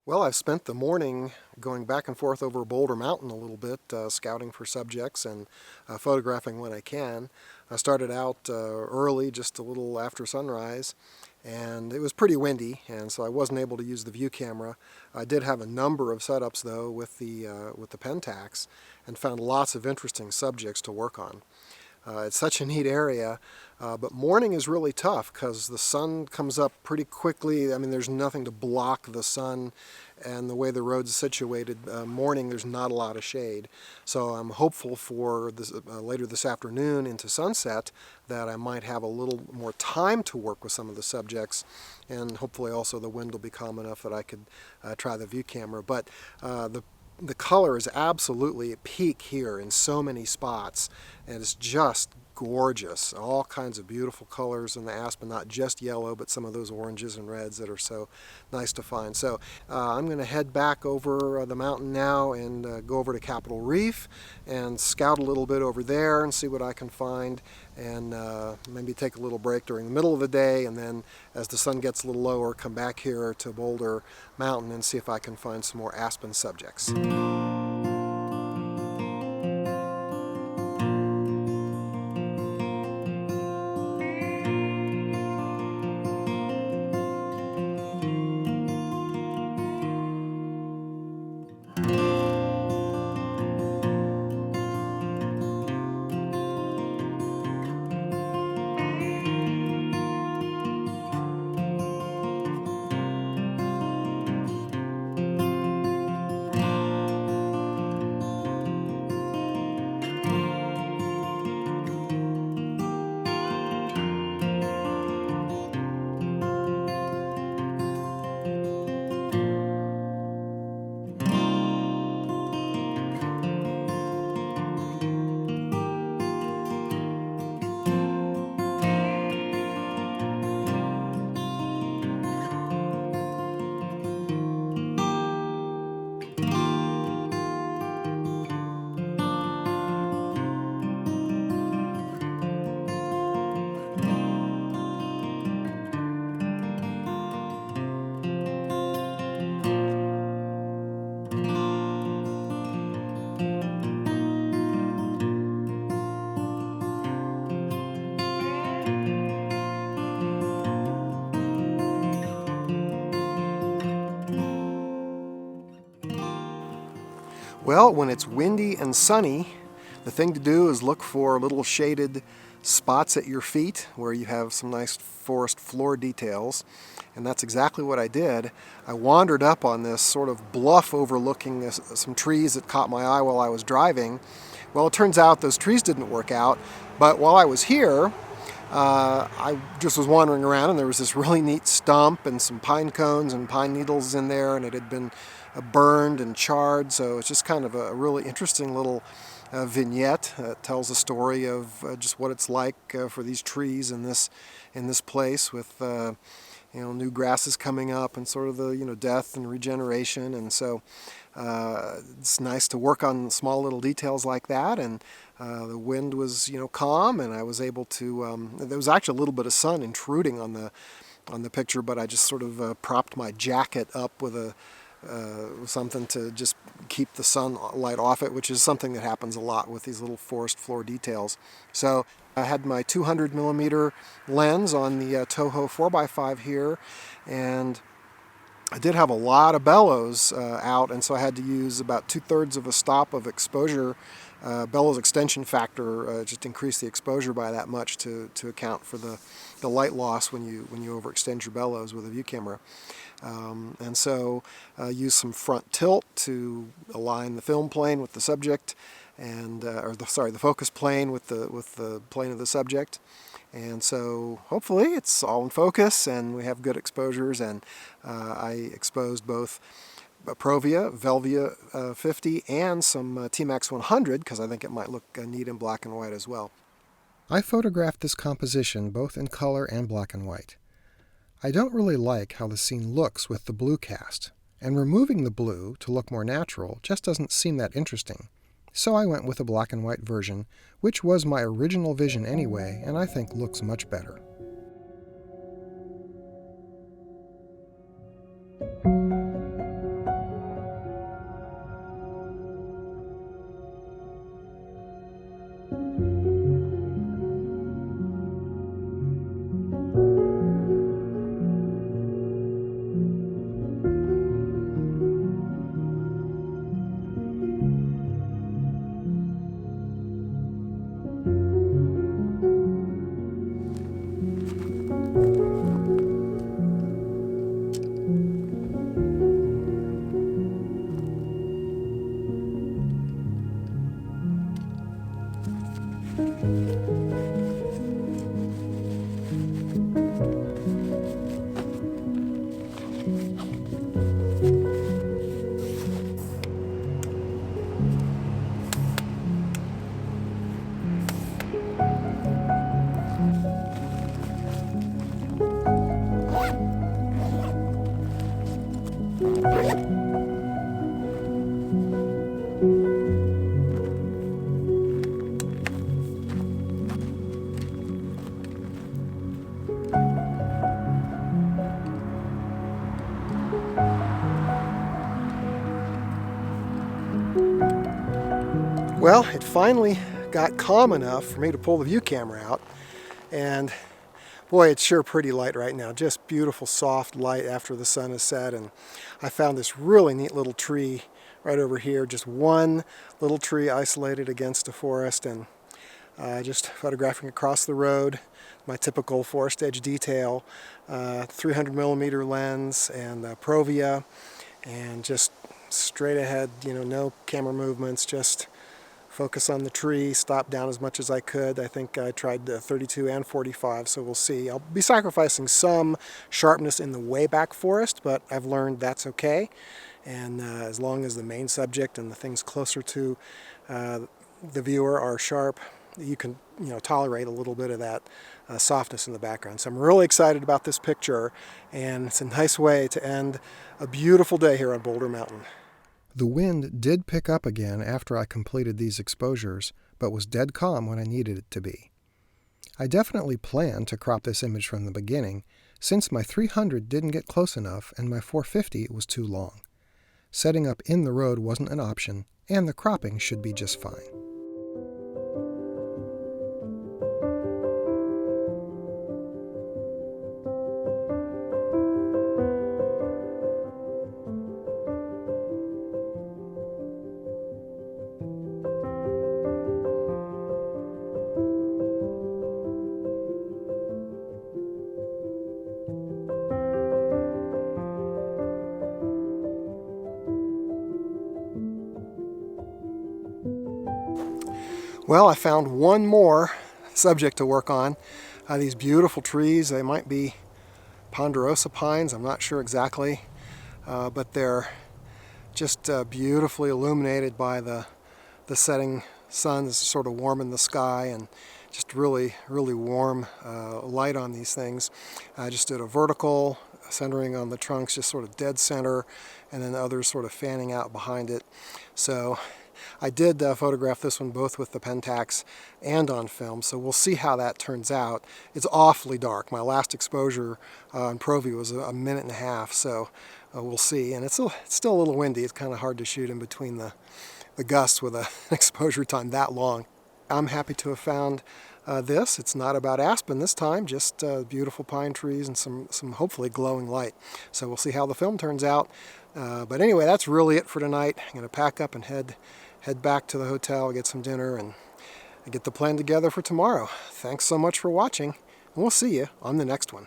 Well, I've spent the morning going back and forth over Boulder Mountain a little bit, scouting for subjects and photographing when I can. I started out early, just a little after sunrise, and it was pretty windy, and so I wasn't able to use the view camera. I did have a number of setups though with the Pentax, and found lots of interesting subjects to work on. It's such a neat area, but morning is really tough because the sun comes up pretty quickly. I mean, there's nothing to block the sun, and the way the road's situated, morning there's not a lot of shade. So I'm hopeful for this, later this afternoon into sunset that I might have a little more time to work with some of the subjects, and hopefully also the wind will be calm enough that I could try the view camera. But the color is absolutely at peak here in so many spots, and it's just gorgeous. All kinds of beautiful colors in the aspen, not just yellow, but some of those oranges and reds that are so nice to find. So I'm going to head back over the mountain now and go over to Capitol Reef and scout a little bit over there and see what I can find, and maybe take a little break during the middle of the day, and then as the sun gets a little lower, come back here to Boulder Mountain and see if I can find some more aspen subjects. Well, when it's windy and sunny, the thing to do is look for little shaded spots at your feet where you have some nice forest floor details, and that's exactly what I did. I wandered up on this sort of bluff overlooking some trees that caught my eye while I was driving. Well, it turns out those trees didn't work out, but while I was here, I just was wandering around, and there was this really neat stump and some pine cones and pine needles in there, and it had been burned and charred, so it's just kind of a really interesting little vignette that tells a story of just what it's like for these trees in this place, with new grasses coming up and sort of the death and regeneration. And so it's nice to work on small little details like that. And the wind was calm, and I was able to there was actually a little bit of sun intruding on the picture, but I just sort of propped my jacket up with something to just keep the sunlight off it, which is something that happens a lot with these little forest floor details. So I had my 200 millimeter lens on the Toho 4x5 here, and I did have a lot of bellows out, and so I had to use about 2/3 of a stop of exposure. Bellows extension factor just increased the exposure by that much to account for the light loss when you overextend your bellows with a view camera. And so use some front tilt to align the film plane with the subject, and the focus plane with the plane of the subject. And so hopefully it's all in focus and we have good exposures. And I exposed both Provia, Velvia 50, and some T-Max 100 because I think it might look neat in black and white as well. I photographed this composition both in color and black and white. I don't really like how the scene looks with the blue cast, and removing the blue to look more natural just doesn't seem that interesting. So I went with a black and white version, which was my original vision anyway, and I think looks much better. Well, it finally got calm enough for me to pull the view camera out, and boy, it's sure pretty light right now. Just beautiful soft light after the sun has set. And I found this really neat little tree right over here, just one little tree isolated against a forest, and just photographing across the road, my typical forest edge detail, 300mm lens and Provia, and just straight ahead, no camera movements, just focus on the tree, stop down as much as I could. I think I tried 32 and 45, so we'll see. I'll be sacrificing some sharpness in the way back forest, but I've learned that's okay. And as long as the main subject and the things closer to the viewer are sharp, you can tolerate a little bit of that softness in the background. So I'm really excited about this picture, and it's a nice way to end a beautiful day here on Boulder Mountain. The wind did pick up again after I completed these exposures, but was dead calm when I needed it to be. I definitely planned to crop this image from the beginning, since my 300 didn't get close enough and my 450 was too long. Setting up in the road wasn't an option, and the cropping should be just fine. Well, I found one more subject to work on. These beautiful trees, they might be ponderosa pines, I'm not sure exactly, but they're just beautifully illuminated by the setting sun. It's sort of warm in the sky, and just really, really warm light on these things. I just did a vertical, centering on the trunks, just sort of dead center, and then others sort of fanning out behind it. So I did photograph this one both with the Pentax and on film, so we'll see how that turns out. It's awfully dark. My last exposure on Provia was a minute and a half, so we'll see. And it's still a little windy. It's kind of hard to shoot in between the gusts with an exposure time that long. I'm happy to have found this. It's not about aspen this time, just beautiful pine trees and some hopefully glowing light. So we'll see how the film turns out. But anyway, that's really it for tonight. I'm going to pack up and head back to the hotel, get some dinner, and get the plan together for tomorrow. Thanks so much for watching, and we'll see you on the next one.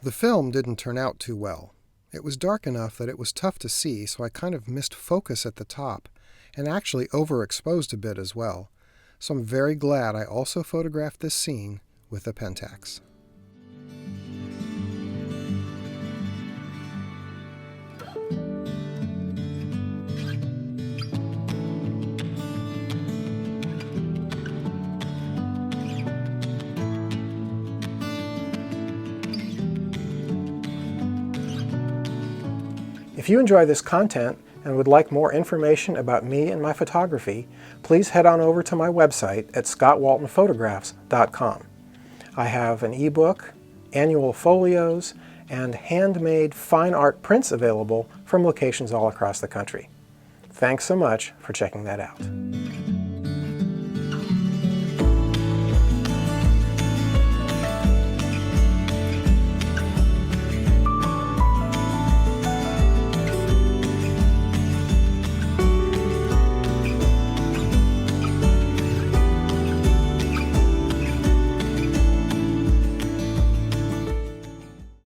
The film didn't turn out too well. It was dark enough that it was tough to see, so I kind of missed focus at the top, and actually overexposed a bit as well. So I'm very glad I also photographed this scene with a Pentax. If you enjoy this content and would like more information about me and my photography, please head on over to my website at scottwaltonphotographs.com. I have an ebook, annual folios, and handmade fine art prints available from locations all across the country. Thanks so much for checking that out.